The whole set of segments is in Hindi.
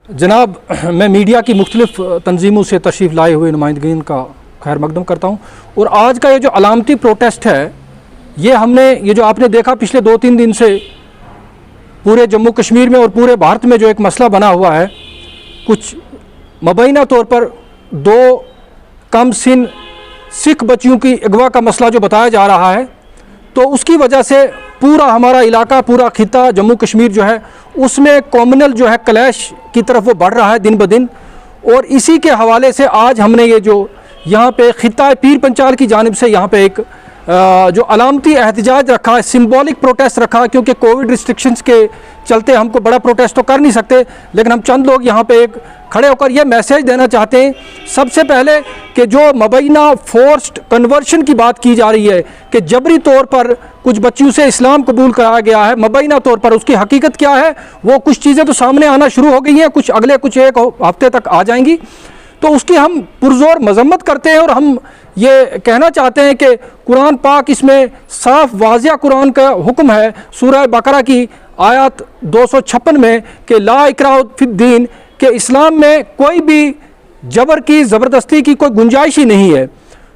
जनाब, मैं मीडिया की मुख्तलिफ तंजीमों से तशरीफ़ लाए हुए नुमाइंदगीन का खैर मकदम करता हूँ। और आज का ये जो अलामती प्रोटेस्ट है, ये जो आपने देखा पिछले 2-3 दिन से पूरे जम्मू कश्मीर में और पूरे भारत में जो एक मसला बना हुआ है, कुछ मुबैना तौर पर 2 कम सिन सिख बच्चियों की अगवा का मसला जो बताया जा रहा है, तो उसकी वजह से पूरा हमारा इलाका, पूरा खिता जम्मू कश्मीर जो है उसमें कॉम्युनल जो है क्लैश की तरफ वो बढ़ रहा है दिन ब दिन। और इसी के हवाले से आज हमने ये जो यहाँ पे खिता पीर पंचाल की जानिब से यहाँ पे एक जो अलामती एहतजाज रखा है, सिंबॉलिक प्रोटेस्ट रखा है, क्योंकि कोविड रिस्ट्रिक्शंस के चलते हमको बड़ा प्रोटेस्ट तो कर नहीं सकते, लेकिन हम चंद लोग यहाँ पे एक खड़े होकर ये मैसेज देना चाहते हैं सबसे पहले कि जो मुबैना फोर्स्ड कन्वर्शन की बात की जा रही है कि जबरी तौर पर कुछ बच्चियों से इस्लाम कबूल कराया गया है, मुबैना तौर पर उसकी हकीकत क्या है, वो कुछ चीज़ें तो सामने आना शुरू हो गई हैं, कुछ अगले कुछ एक हफ्ते तक आ जाएंगी, तो उसकी हम पुरजोर मजम्मत करते हैं। और हम ये कहना चाहते हैं कि कुरान पाक इसमें साफ वाज़िया कुरान का हुक्म है सूरह बकरा की आयत 256 में कि ला इकराह फिद्दीन, कि इस्लाम में कोई भी जबर की ज़बरदस्ती की कोई गुंजाइश ही नहीं है।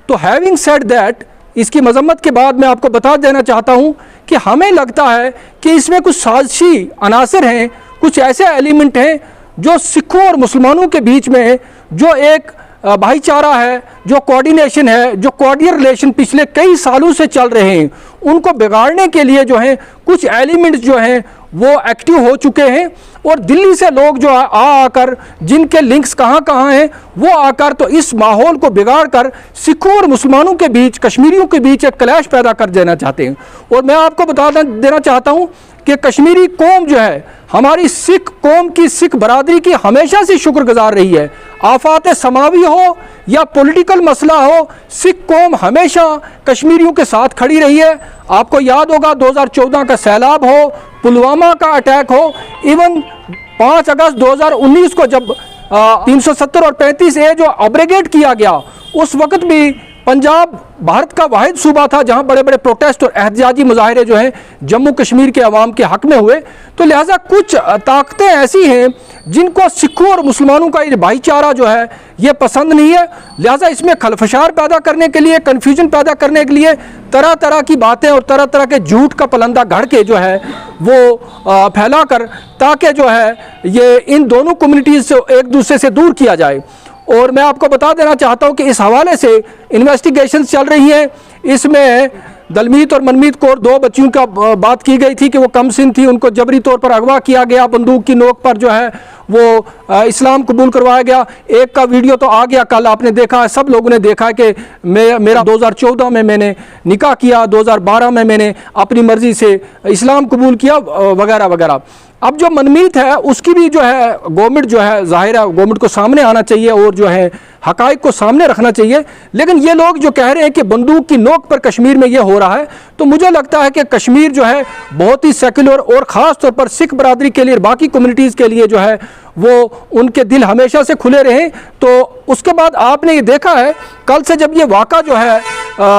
तो हैविंग सेड दैट, इसकी मजम्मत के बाद मैं आपको बता देना चाहता हूँ कि हमें लगता है कि इसमें कुछ साजिशी अनासर हैं, कुछ ऐसे एलिमेंट हैं जो सिखों और मुसलमानों के बीच में जो एक भाईचारा है, जो कोऑर्डिनेशन है, जो कोऑर्डिनेट रिलेशन पिछले कई सालों से चल रहे हैं, उनको बिगाड़ने के लिए जो हैं कुछ एलिमेंट्स जो हैं वो एक्टिव हो चुके हैं। और दिल्ली से लोग जो आकर जिनके लिंक्स कहाँ कहाँ हैं वो आकर तो इस माहौल को बिगाड़ कर सिखों और मुसलमानों के बीच, कश्मीरियों के बीच एक क्लैश पैदा कर देना चाहते हैं। और मैं आपको बता देना चाहता हूँ कि कश्मीरी कौम जो है, हमारी सिख कौम की, सिख बरादरी की हमेशा से शुक्रगुजार रही है। आफात समावी हो या पॉलिटिकल मसला हो, सिख कौम हमेशा कश्मीरियों के साथ खड़ी रही है। आपको याद होगा 2014 का सैलाब हो, पुलवामा का अटैक हो, इवन 5 अगस्त 2019 को जब 370 और 35A जो अब्रेगेट किया गया, उस वक्त भी पंजाब भारत का वाहिद सूबा था जहां बड़े बड़े प्रोटेस्ट और एहतजाजी मुजाहरे जो हैं जम्मू कश्मीर के अवाम के हक में हुए। तो लिहाजा कुछ ताकतें ऐसी हैं जिनको सिखों और मुसलमानों का ये भाईचारा जो है ये पसंद नहीं है। लिहाजा इसमें खलफशार पैदा करने के लिए, कन्फ्यूजन पैदा करने के लिए तरह तरह की बातें और तरह तरह के झूठ का पलंदा गढ़ के जो है वो फैला कर, ताकि जो है ये इन दोनों कम्युनिटीज़ से एक दूसरे से दूर किया जाए। और मैं आपको बता देना चाहता हूं कि इस हवाले से इन्वेस्टिगेशंस चल रही हैं। इसमें दलमीत और मनमीत कौर 2 बच्चियों का बात की गई थी कि वो कम सिन थी, उनको जबरी तौर पर अगवा किया गया, बंदूक की नोक पर जो है वो इस्लाम कबूल करवाया गया। एक का वीडियो तो आ गया, कल आपने देखा है, सब लोगों ने देखा है कि मेरा 2014 में मैंने निकाह किया, 2012 में मैंने अपनी मर्ज़ी से इस्लाम कबूल किया, वगैरह वगैरह। अब जो मनमीत है उसकी भी जो है गवर्नमेंट जो है, ज़ाहिर है गवर्नमेंट को सामने आना चाहिए और जो है हकाइक को सामने रखना चाहिए। लेकिन ये लोग जो कह रहे हैं कि बंदूक की नोक पर कश्मीर में ये हो रहा है, तो मुझे लगता है कि कश्मीर जो है बहुत ही सेक्युलर और ख़ास तौर पर सिख बरादरी के लिए, बाकी कम्युनिटीज़ के लिए जो है वो उनके दिल हमेशा से खुले रहें। तो उसके बाद आपने ये देखा है कल से जब ये वाक़ा जो है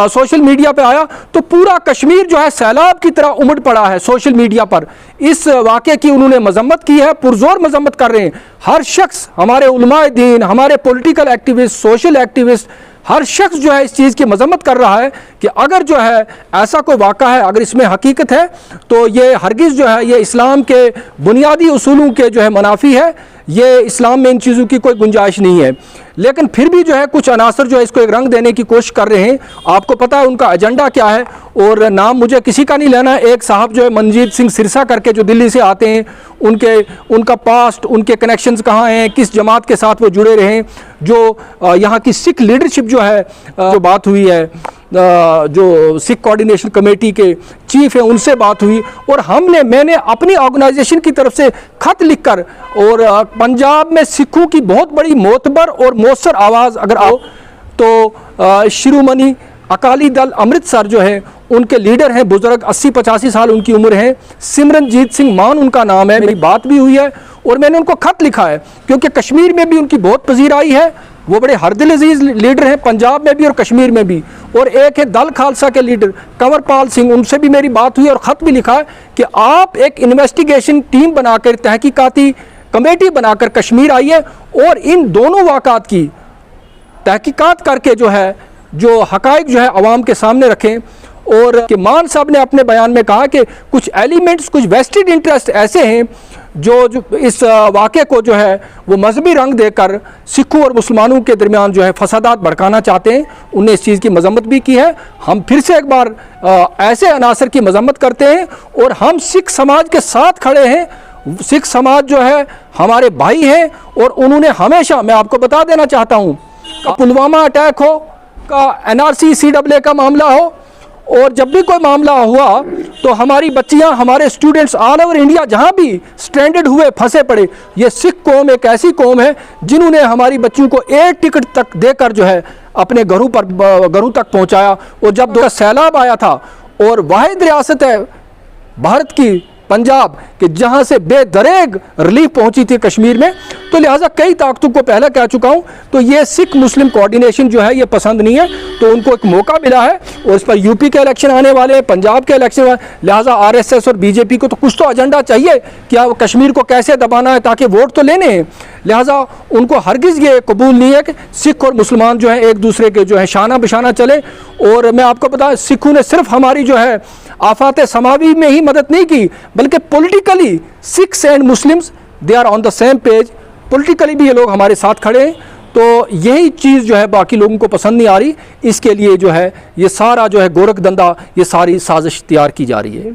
सोशल मीडिया पे आया, तो पूरा कश्मीर जो है सैलाब की तरह उमड़ पड़ा है सोशल मीडिया पर। इस वाक़े की उन्होंने मजम्मत की है, पुरजोर मजम्मत कर रहे हैं हर शख्स, हमारे उलमाए दीन, हमारे पॉलिटिकल एक्टिविस्ट, सोशल एक्टिविस्ट, हर शख्स जो है इस चीज़ की मजम्मत कर रहा है कि अगर जो है ऐसा कोई वाक़ा है, अगर इसमें हकीकत है, तो ये हरगिज़ जो है ये इस्लाम के बुनियादी उसूलों के जो है मुनाफी है। ये इस्लाम में इन चीज़ों की कोई गुंजाइश नहीं है। लेकिन फिर भी जो है कुछ अनासर जो है इसको एक रंग देने की कोशिश कर रहे हैं। आपको पता है उनका एजेंडा क्या है, और नाम मुझे किसी का नहीं लेना है। एक साहब जो है मनजीत सिंह सिरसा करके जो दिल्ली से आते हैं, उनका पास्ट, उनके कनेक्शंस कहाँ हैं, किस जमात के साथ वो जुड़े रहे, जो यहाँ की सिख लीडरशिप जो है, जो बात हुई है, जो सिख कोऑर्डिनेशन कमेटी के चीफ हैं उनसे बात हुई, और मैंने अपनी ऑर्गेनाइजेशन की तरफ से खत लिखकर, और पंजाब में सिखों की बहुत बड़ी मोतबर और मौसर आवाज़ अगर आओ तो शिरोमणि अकाली दल अमृतसर जो है उनके लीडर हैं, बुजुर्ग 80-85 साल उनकी उम्र है, सिमरनजीत सिंह मान उनका नाम है। मेरी बात भी हुई है और मैंने उनको खत लिखा है, क्योंकि कश्मीर में भी उनकी बहुत पजीराई है। वो बड़े हरदिल अजीज लीडर हैं, पंजाब में भी और कश्मीर में भी। और एक है दल खालसा के लीडर कंवरपाल सिंह, उनसे भी मेरी बात हुई और ख़त भी लिखा है कि आप एक इन्वेस्टिगेशन टीम बनाकर, तहकीकाती कमेटी बनाकर कश्मीर आई है और इन दोनों वाक़ात की तहकीकात करके जो है जो हक़ाइक़ जो है अवाम के सामने रखें। और कि मान साहब ने अपने बयान में कहा कि कुछ एलिमेंट्स, कुछ वेस्टेड इंटरेस्ट ऐसे हैं जो इस वाक़े को जो है वो मजहबी रंग देकर सिखों और मुसलमानों के दरमियान जो है फसादात भड़काना चाहते हैं। उन्हें इस चीज़ की मजम्मत भी की है। हम फिर से एक बार ऐसे अनासर की मजम्मत करते हैं और हम सिख समाज के साथ खड़े हैं। सिख समाज जो है हमारे भाई हैं और उन्होंने हमेशा, मैं आपको बता देना चाहता हूँ, पुलवामा अटैक हो, का NRC CAA का मामला हो, और जब भी कोई मामला हुआ तो हमारी बच्चियां, हमारे स्टूडेंट्स ऑल ओवर इंडिया जहां भी स्ट्रैंडेड हुए, फंसे पड़े, ये सिख कौम एक ऐसी कौम है जिन्होंने हमारी बच्चियों को एयर टिकट तक देकर जो है अपने घरों तक पहुंचाया। और जब सैलाब आया था और वाहिद रियासत है भारत की पंजाब कि जहां से बेदरेग रिलीफ पहुंची थी कश्मीर में, तो लिहाजा कई ताकतों को पहले कह चुका हूं, तो ये सिख मुस्लिम कोऑर्डिनेशन जो है ये पसंद नहीं है। तो उनको एक मौका मिला है और इस पर यूपी के इलेक्शन आने वाले हैं, पंजाब के इलेक्शन वाले, लिहाजा RSS और BJP को तो कुछ तो एजेंडा चाहिए कि अब कश्मीर को कैसे दबाना है ताकि वोट तो लेने हैं। लिहाजा उनको हरगिज़ ये कबूल नहीं है कि सिख और मुसलमान जो है एक दूसरे के जो है शाना बिशाना चले। और मैं आपको बता, सिखों ने सिर्फ हमारी जो है आफात समावी में ही मदद नहीं की, बल्कि politically Sikhs and Muslims they are on the same page. Politically भी ये लोग हमारे साथ खड़े हैं। तो यही चीज़ जो है बाकी लोगों को पसंद नहीं आ रही, इसके लिए जो है ये सारा जो है गोरखधंधा, ये सारी साजिश तैयार की जा रही है।